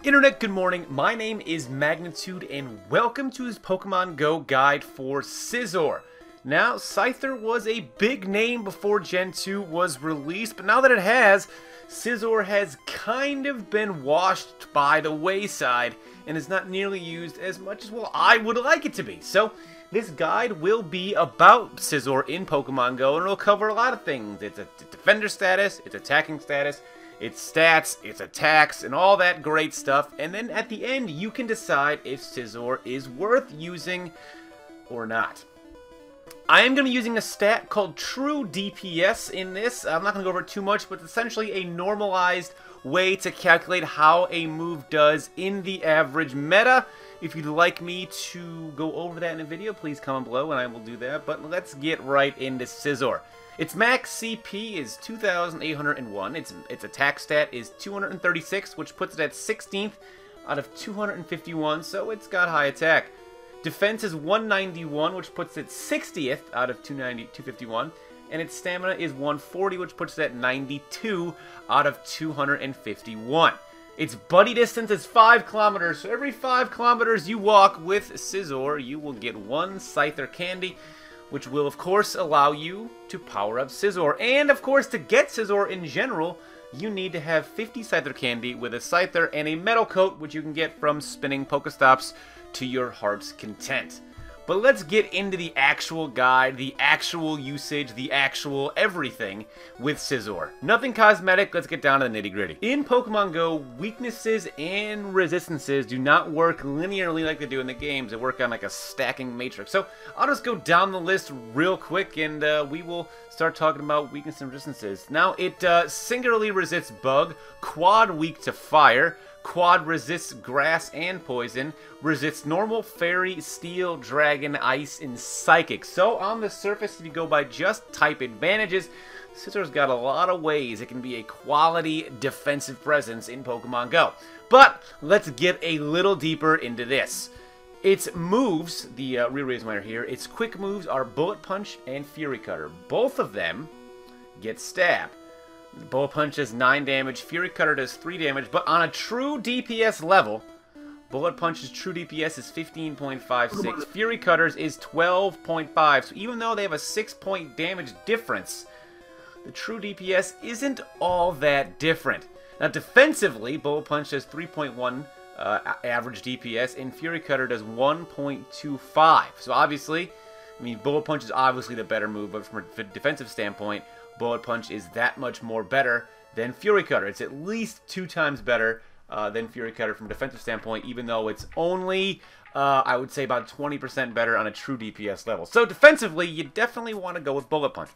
Internet, good morning. My name is Magnitude, and welcome to this Pokemon Go guide for Scizor. Now, Scizor was a big name before Gen 2 was released, but now that it has, Scizor has kind of been washed by the wayside and is not nearly used as much as, well, I would like it to be. So, this guide will be about Scizor in Pokemon Go, and it'll cover a lot of things. It's a defender status, its attacking status, its stats, its attacks, and all that great stuff. And then at the end, you can decide if Scizor is worth using or not. I am going to be using a stat called True DPS in this. I'm not going to go over it too much, but it's essentially a normalized way to calculate how a move does in the average meta. If you'd like me to go over that in a video, please comment below and I will do that. But let's get right into Scizor. Its max CP is 2,801. Its attack stat is 236, which puts it at 16th out of 251, so it's got high attack. Defense is 191, which puts it 60th out of 251. And its stamina is 140, which puts it at 92 out of 251. Its buddy distance is 5 kilometers, so every 5 kilometers you walk with Scizor, you will get 1 Scizor candy, which will, of course, allow you to power up Scizor. And, of course, to get Scizor in general, you need to have 50 Scizor candy with a Scizor and a metal coat, which you can get from spinning Pokestops to your heart's content. But let's get into the actual guide, the actual usage, the actual everything with Scizor. Nothing cosmetic, let's get down to the nitty-gritty. In Pokemon Go, weaknesses and resistances do not work linearly like they do in the games. They work on like a stacking matrix. So I'll just go down the list real quick and we will start talking about weaknesses and resistances. Now, it singularly resists Bug, Quad weak to Fire, Quad resists grass and poison, resists normal, fairy, steel, dragon, ice, and psychic. So on the surface, if you go by just type advantages, Scizor's got a lot of ways it can be a quality defensive presence in Pokemon Go. But let's get a little deeper into this. Its moves, the rereason why you're here, its quick moves are Bullet Punch and Fury Cutter. Both of them get Stab. Bullet Punch does 9 damage, Fury Cutter does 3 damage, but on a true DPS level, Bullet Punch's true DPS is 15.56, Fury Cutter's is 12.5, so even though they have a 6-point damage difference, the true DPS isn't all that different. Now defensively, Bullet Punch does 3.1 average DPS, and Fury Cutter does 1.25, so obviously, I mean, Bullet Punch is obviously the better move, but from a defensive standpoint, Bullet Punch is that much more better than Fury Cutter. It's at least 2 times better than Fury Cutter from a defensive standpoint, even though it's only, I would say, about 20% better on a true DPS level. So defensively, you definitely want to go with Bullet Punch.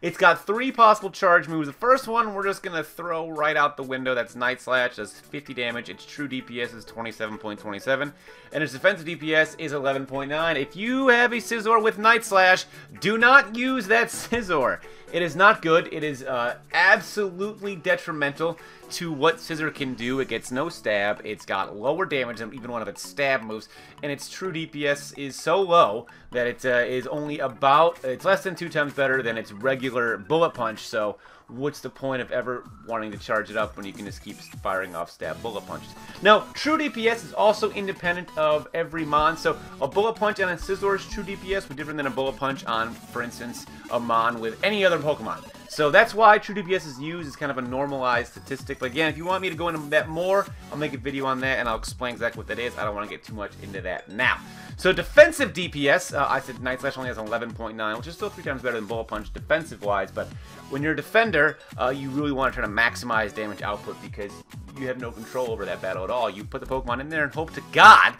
It's got 3 possible charge moves. The first one we're just going to throw right out the window. That's Night Slash, does 50 damage. Its true DPS is 27.27. And its defensive DPS is 11.9. If you have a Scizor with Night Slash, do not use that Scizor. It is not good. It is absolutely detrimental to what Scizor can do. It gets no stab. It's got lower damage than even one of its stab moves. And its true DPS is so low that it is only about, it's less than 2 times better than its regular Bullet Punch. So what's the point of ever wanting to charge it up when you can just keep firing off stab Bullet Punches? Now, true DPS is also independent of every Mon. So a Bullet Punch on a Scizor's true DPS would be different than a Bullet Punch on, for instance, a Mon with any other Pokemon. So that's why true DPS is used as kind of a normalized statistic. But again, if you want me to go into that more, I'll make a video on that and I'll explain exactly what that is. I don't want to get too much into that now. So defensive DPS, I said Night Slash only has 11.9, which is still 3 times better than Bullet Punch defensive-wise. But when you're a defender, you really want to try to maximize damage output because you have no control over that battle at all. You put the Pokemon in there and hope to God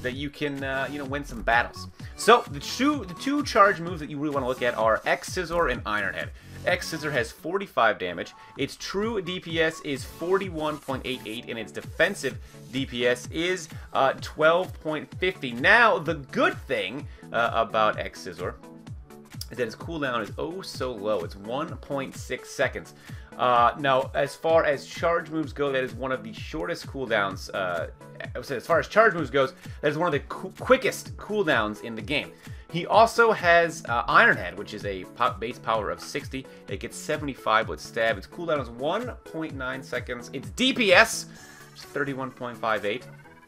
that you can, win some battles. So the 2 charge moves that you really want to look at are X-Scizor and Iron Head. X-Scizor has 45 damage, its true DPS is 41.88, and its defensive DPS is 12.50. Now, the good thing about X-Scizor is that its cooldown is oh so low. It's 1.6 seconds. Now, as far as charge moves go, that is one of the shortest cooldowns. As far as charge moves goes, that is one of the quickest cooldowns in the game. He also has Iron Head, which is a base power of 60. It gets 75 with stab. Its cooldown is 1.9 seconds. Its DPS, is 31.58.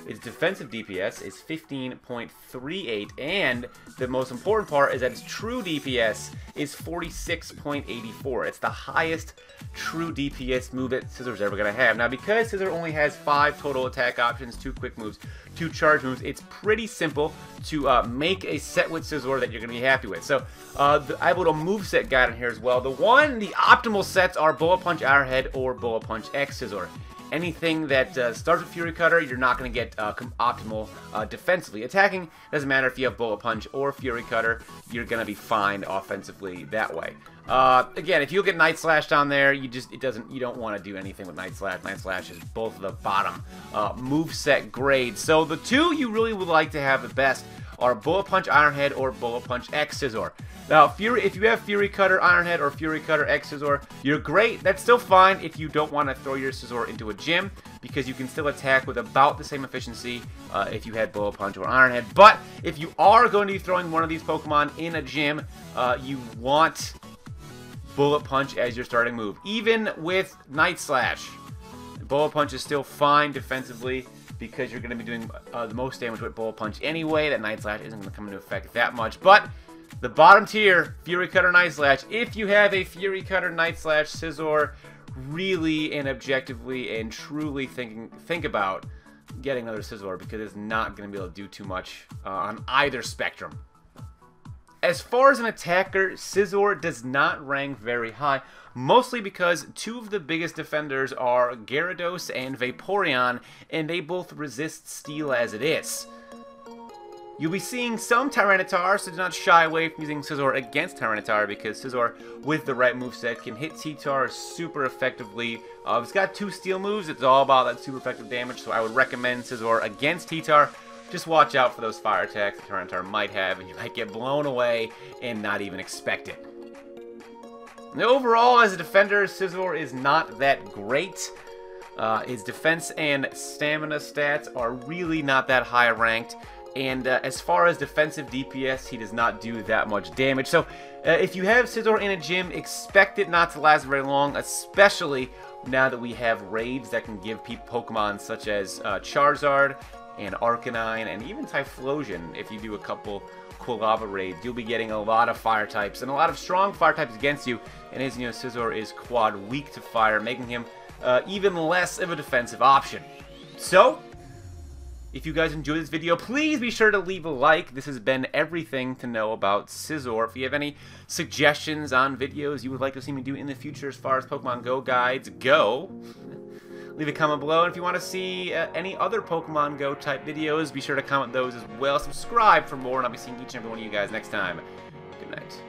Its defensive DPS is 15.38, and the most important part is that its true DPS is 46.84. It's the highest true DPS move that Scizor's ever going to have. Now, because Scizor only has 5 total attack options, 2 quick moves, 2 charge moves, it's pretty simple to make a set with Scizor that you're going to be happy with. So, I have a little moveset guide in here as well. The optimal sets are Bullet Punch Ironhead or Bullet Punch X Scizor. Anything that starts with Fury Cutter, you're not going to get optimal defensively. Attacking, doesn't matter if you have Bullet Punch or Fury Cutter, you're going to be fine offensively that way. Again, if you get Night Slash down there, you don't want to do anything with Night Slash. Night Slash is both of the bottom moveset grades. So the two you really would like to have the best are Bullet Punch Ironhead or Bullet Punch X Scizor. Now, if you have Fury Cutter Ironhead or Fury Cutter X Scizor, you're great. That's still fine if you don't want to throw your Scizor into a gym, because you can still attack with about the same efficiency if you had Bullet Punch or Ironhead. But if you are going to be throwing one of these Pokemon in a gym, you want Bullet Punch as your starting move. Even with Night Slash, Bullet Punch is still fine defensively, because you're going to be doing the most damage with Bullet Punch anyway. That Night Slash isn't going to come into effect that much. But the bottom tier, Fury Cutter Night Slash. If you have a Fury Cutter Night Slash Scizor, really and objectively and truly think about getting another Scizor, because it's not going to be able to do too much on either spectrum. As far as an attacker, Scizor does not rank very high, mostly because 2 of the biggest defenders are Gyarados and Vaporeon, and they both resist Steel as it is. You'll be seeing some Tyranitar, so do not shy away from using Scizor against Tyranitar, because Scizor, with the right moveset, can hit T-Tar super effectively. It's got 2 Steel moves, it's all about that super effective damage, so I would recommend Scizor against T-Tar. Just watch out for those fire attacks that Tyranitar might have, and you might get blown away and not even expect it. Now, overall, as a defender, Scizor is not that great. His defense and stamina stats are really not that high ranked. And as far as defensive DPS, he does not do that much damage. So if you have Scizor in a gym, expect it not to last very long, especially now that we have raids that can give Pokemon such as Charizard and Arcanine and even Typhlosion. If you do a couple Quilava raids, you'll be getting a lot of fire types and a lot of strong fire types against you. And as you know, Scizor is quad weak to fire, making him even less of a defensive option. So, if you guys enjoyed this video, please be sure to leave a like. This has been everything to know about Scizor. If you have any suggestions on videos you would like to see me do in the future as far as Pokemon Go guides go, leave a comment below. And if you want to see any other Pokemon Go type videos, be sure to comment those as well. Subscribe for more, and I'll be seeing each and every one of you guys next time. Good night.